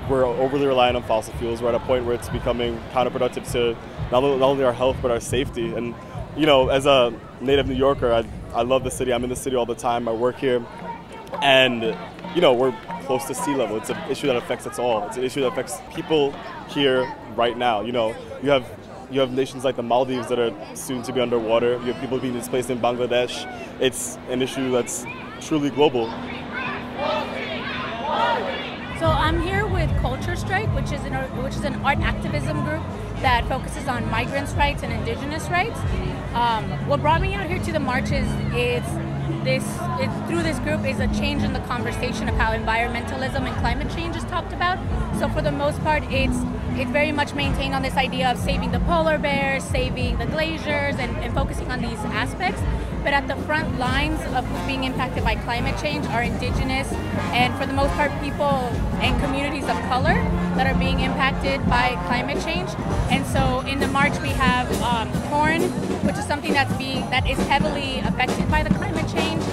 we're overly reliant on fossil fuels. We're at a point where it's becoming counterproductive to not only our health but our safety. And you know, as a native New Yorker, I love the city. I'm in the city all the time. I work here, and you know, we're close to sea level. It's an issue that affects us all. It's an issue that affects people here right now. You know, you have nations like the Maldives that are soon to be underwater. You have people being displaced in Bangladesh. It's an issue that's truly global. So I'm here with Culture Strike, which is an art activism group that focuses on migrants' rights and indigenous rights. What brought me out here to the marches through this group is a change in the conversation of how environmentalism and climate change is talked about. So for the most part, it's very much maintained on this idea of saving the polar bears, saving the glaciers, and focusing on these aspects. But at the front lines of being impacted by climate change are indigenous and, for the most part, people and communities of color that are being impacted by climate change. And so in the march we have corn, which is something that is heavily affected by the climate change.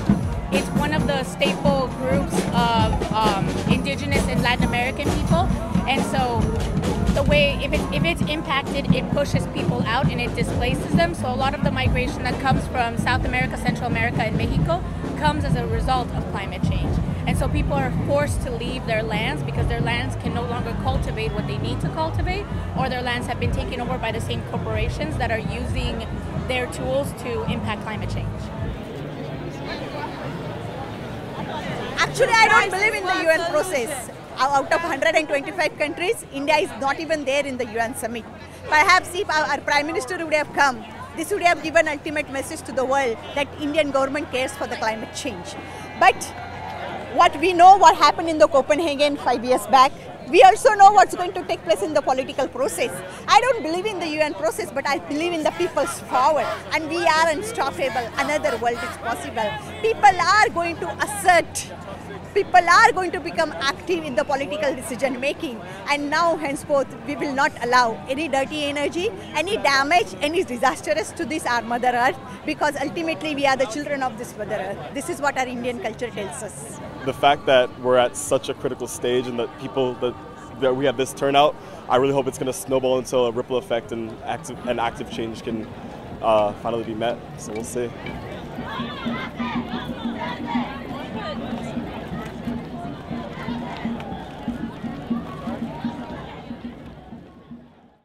It's one of the staple groups of indigenous and Latin American people. And so the way, if it's impacted, it pushes people out and it displaces them. So a lot of the migration that comes from South America, Central America, and Mexico comes as a result of climate change. And so people are forced to leave their lands because their lands can no longer cultivate what they need to cultivate, or their lands have been taken over by the same corporations that are using their tools to impact climate change. Actually, I don't believe in the UN process. Out of 125 countries, India is not even there in the UN summit. Perhaps if our Prime Minister would have come, this would have given ultimate message to the world that Indian government cares for the climate change. But what we know what happened in the Copenhagen 5 years back, we also know what's going to take place in the political process. I don't believe in the UN process, but I believe in the people's power. And we are unstoppable. Another world is possible. People are going to assert. People are going to become active in the political decision making, and now henceforth we will not allow any dirty energy, any damage, any disastrous to this our Mother Earth, because ultimately we are the children of this Mother Earth. This is what our Indian culture tells us. The fact that we're at such a critical stage and that that we have this turnout, I really hope it's going to snowball into a ripple effect and active change can finally be met. So we'll see.